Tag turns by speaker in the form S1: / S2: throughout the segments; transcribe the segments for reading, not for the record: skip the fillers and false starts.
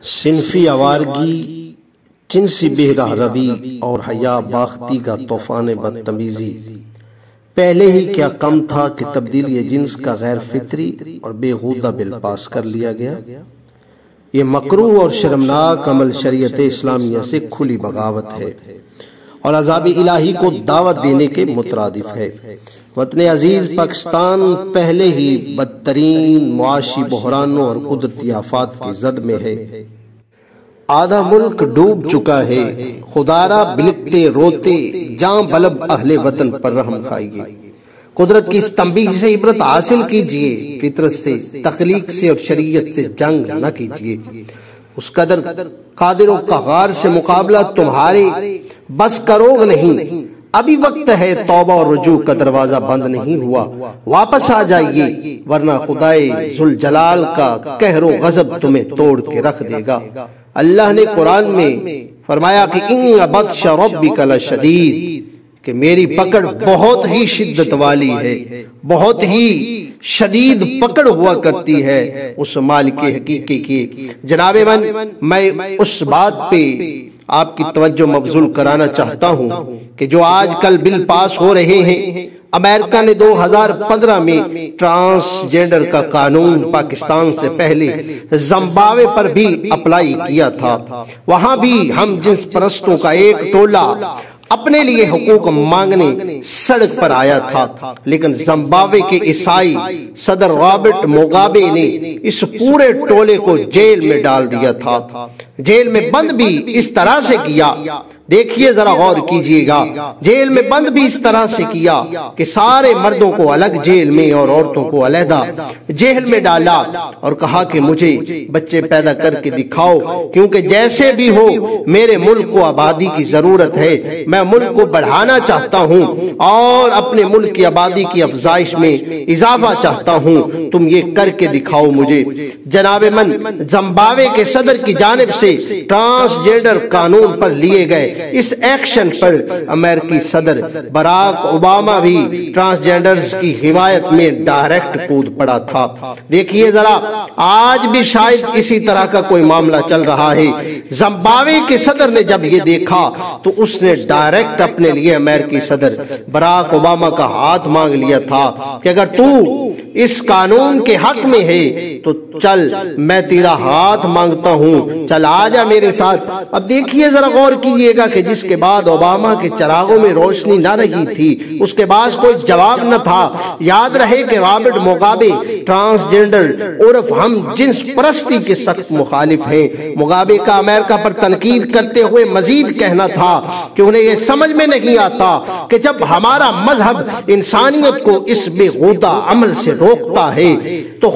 S1: صنفی آوارگی، جنسی بہرہ روی اور حیا باختی کا طوفان بدتمیزی پہلے ہی کیا کم تھا کہ تبدیلی جنس کا غیر فطری اور بےہودہ بل پاس کر لیا گیا۔ یہ مکروہ اور شرمناک عمل شریعت اسلامیہ سے کھلی بغاوت ہے اور عذاب الہی کو دعوت دینے کے مترادف ہے۔ وطن عزیز پاکستان پہلے ہی بدترین معاشی بحرانوں اور قدرتی آفات کی زد میں ہے۔ آدھا ملک ڈوب چکا ہے، خدارا بلکتے روتے جاں بلب اہل وطن پر رحم کھائیے۔ قدرت کی اس تنبیہ سے عبرت حاصل کیجئے، فطرت سے، تخلیق سے اور شریعت سے جنگ نہ کیجئے۔ اس قدر قادر و قہار سے مقابلہ تمہارے بس کا روگ نہیں۔ ابھی وقت ہے، توبہ اور رجوع کا دروازہ بند نہیں ہوا۔ واپس آ جائیے ورنہ خدائے ذوالجلال کا قہر و غضب تمہیں توڑ کے رکھ دے گا۔ اللہ نے قرآن میں فرمایا کہ ان بطش ربک لشدید، کہ میری پکڑ بہت ہی شدت والی ہے، بہت ہی شدید پکڑ ہوا کرتی ہے اس مالک حقیقی کی۔ جناب میں اس بات پہ آپ کی توجہ مبذول کرانا چاہتا ہوں کہ جو آج کل بل پاس ہو رہے ہیں، امریکہ نے 2015 میں ٹرانسجینڈر کا قانون پاکستان سے پہلے زمبابوے پر بھی اپلائی کیا تھا۔ وہاں بھی ہم جنس پرستوں کا ایک ٹولہ اپنے لیے حقوق مانگنے سڑک پر آیا تھا، لیکن زمبابوے کے عیسائی صدر رابرٹ موگابے نے اس پورے ٹولے کو جیل میں ڈال دیا تھا۔ جیل میں بند بھی اس طرح سے کیا، دیکھیے ذرا غور کیجئے گا، جیل میں بند بھی اس طرح سے کیا کہ سارے مردوں کو الگ جیل میں اور عورتوں کو علیحدہ جیل میں ڈالا اور کہا کہ مجھے بچے پیدا کر کے دکھاؤ، کیونکہ جیسے بھی ہو میرے ملک کو آبادی کی ضرورت ہے، میں ملک کو بڑھانا چاہتا ہوں اور اپنے ملک کی آبادی کی افزائش میں اضافہ چاہتا ہوں، تم یہ کر کے دکھاؤ مجھے۔ جناب زمبابوے کے صدر کی جانب سے ٹرانسجینڈر قانون پر لیے گئے اس ایکشن پر امریکی صدر براک اوباما بھی ٹرانسجینڈرز کی حمایت میں ڈائریکٹ کود پڑا تھا۔ دیکھیے ذرا آج بھی شاید اسی طرح کا کوئی معاملہ چل رہا ہے۔ زمبابوے کے صدر نے جب یہ دیکھا تو اس نے ڈائریکٹ اپنے لیے امریکی صدر براک اوباما کا ہاتھ مانگ لیا تھا کہ اگر تو اس قانون کے حق میں ہے تو چل میں تیرا ہاتھ مانگتا ہوں، چل آجا میرے ساتھ۔ اب دیکھیے ذرا غور کیجئے گا کہ جس کے بعد اوباما کے چراغوں میں روشنی نہ رہی تھی، اس کے بعد کوئی جواب نہ تھا۔ یاد رہے کہ رابرٹ موگابے ٹرانسجینڈر عرف ہم جنس پرستی کے سخت مخالف ہیں۔ موگابے کا امریکہ پر تنقید کرتے ہوئے مزید کہنا تھا کہ انہیں یہ سمجھ میں نہیں آتا کہ جب ہمارا مذہب انسانیت کو اس بےہودہ عمل سے روکتا ہے تو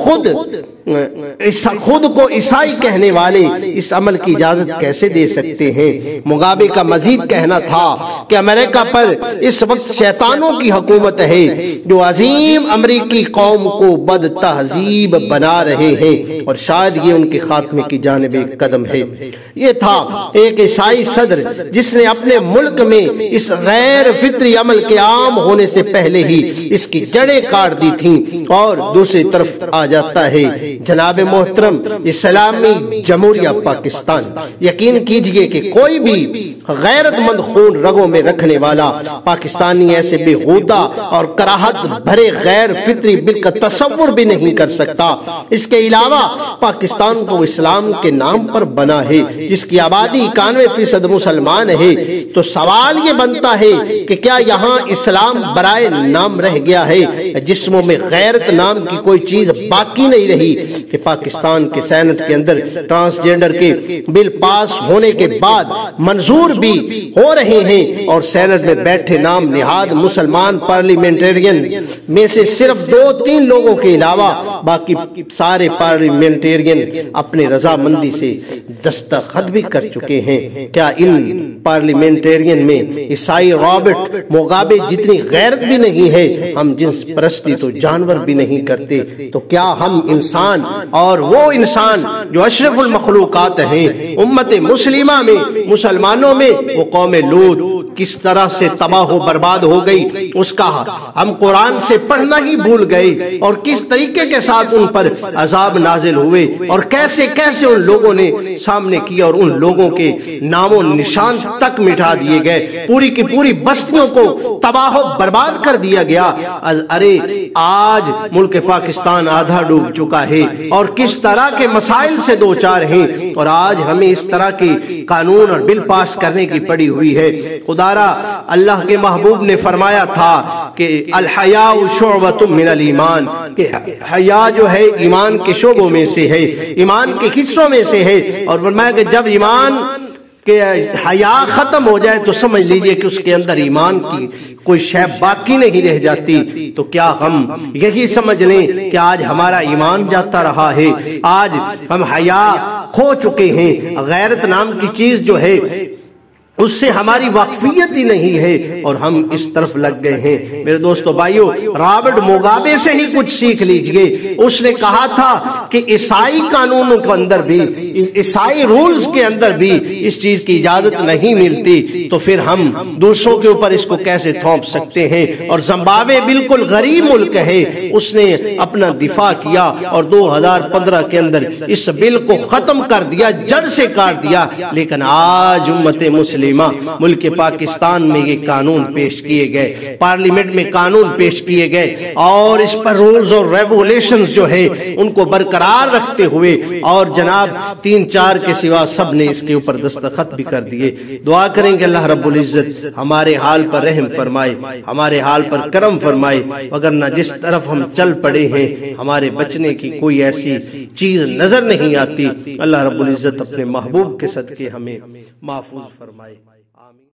S1: خود کو عیسائی کہنے والے اس عمل کی اجازت کیسے دے سکتے ہیں۔ موگابے کا مزید کہنا تھا کہ امریکہ پر اس وقت شیطانوں کی حکومت ہے جو عظیم امریکی قوم کو بد تہذیب بنا رہے ہیں اور شاید یہ ان کے خاتمے کی جانب ایک قدم ہے۔ یہ تھا ایک عیسائی صدر جس نے اپنے ملک میں اس غیر فطری عمل کے عام ہونے سے پہلے ہی اس کی جڑیں کاٹ دی تھیں، اور دوسری طرف آ جاتا ہے جناب محترم اسلامی جمہوریہ پاکستان۔ یقین کیجئے کہ کوئی بھی غیرت مند خون رگوں میں رکھنے والا پاکستانی ایسے بےہودہ اور کراہت بھرے غیر فطری بل کا تصور بھی نہیں کر سکتا۔ اس کے علاوہ پاکستان کو اسلام کے نام پر بنا ہے، جس کی آبادی 91% مسلمان ہے، تو سوال یہ بنتا ہے کہ کیا یہاں اسلام برائے نام رہ گیا ہے؟ جسموں میں غیرت نام کی کوئی چیز باقی نہیں رہی کہ پاکستان کے سینٹ کے اندر ٹرانسجینڈر کے بل پاس ہونے کے بعد منظور بھی ہو رہے ہیں، اور سینٹ میں بیٹھے نام نہاد مسلمان پارلیمنٹرین میں سے صرف 2-3 لوگوں کے علاوہ باقی سارے پارلیمنٹرین اپنے رضامندی سے دستخط بھی کر چکے ہیں۔ کیا ان پارلیمنٹرین میں عیسائی رابرٹ موگابے جتنی غیرت بھی نہیں ہے؟ ہم جنس پرستی تو جانور بھی نہیں کرتے، تو کیا ہم انسان اور وہ انسان جو اشرف المخلوقات ہیں امت مسلمہ میں، مسلمانوں میں، وہ قوم لوط کس طرح سے تباہ و برباد ہو گئی اس کا ہم قرآن سے پڑھنا ہی بھول گئے، اور کس طریقے کے ساتھ ان پر عذاب نازل ہوئے اور کیسے کیسے ان لوگوں نے سامنے کیا، اور ان لوگوں کے نام و نشان تک مٹا دیے گئے، پوری کی پوری بستیوں کو تباہ و برباد کر دیا گیا۔ ارے آج ملک پاکستان آدھا ڈوب چکا ہے اور کس طرح کے مسائل سے دو چار ہیں، اور آج ہمیں اس طرح کے قانون اور بل پاس کرنے کی پڑی ہوئی ہے۔ خدارا اللہ کے محبوب نے فرمایا تھا کہ الحیاء شعبۃ من الایمان، کہ حیا جو ہے ایمان کے شعبوں میں سے ہے، ایمان کے حصوں میں سے ہے، اور فرمایا کہ جب ایمان کہ حیا ختم ہو جائے تو سمجھ لیجئے کہ اس کے اندر ایمان کی کوئی شے باقی نہیں رہ جاتی۔ تو کیا ہم یہی سمجھ لیں کہ آج ہمارا ایمان جاتا رہا ہے، آج ہم حیا کھو چکے ہیں، غیرت نام کی چیز جو ہے اس سے ہماری واقفیت ہی نہیں ہے، اور ہم اس طرف لگ گئے ہیں۔ میرے دوستو بھائیو، رابرٹ موگابے سے ہی کچھ سیکھ لیجئے۔ اس نے کہا تھا کہ عیسائی قانونوں کے اندر بھی، عیسائی رولز کے اندر بھی اس چیز کی اجازت نہیں ملتی، تو پھر ہم دوسروں کے اوپر اس کو کیسے تھوپ سکتے ہیں؟ اور زمبابوے بالکل غریب ملک ہے، اس نے اپنا دفاع کیا اور 2015 کے اندر اس بل کو ختم کر دیا، جڑ سے کاٹ دیا۔ لیکن آج امت مسلمہ ملک پاکستان میں یہ قانون پیش کیے گئے، پارلیمنٹ میں قانون پیش کیے گئے، اور اس پر رولز اور ریگولیشنز جو ہے ان کو برقرار رکھتے ہوئے، اور جناب 3-4 کے سوا سب نے اس کے اوپر دستخط بھی کر دیے۔ دعا کریں کہ اللہ رب العزت ہمارے حال پر رحم فرمائے، ہمارے حال پر کرم فرمائے، وگرنہ جس طرف ہم چل پڑے ہیں ہمارے بچنے کی کوئی ایسی چیز نظر نہیں آتی۔ اللہ رب العزت اپنے محبوب کے صدقے ہمیں محفوظ فرمائے۔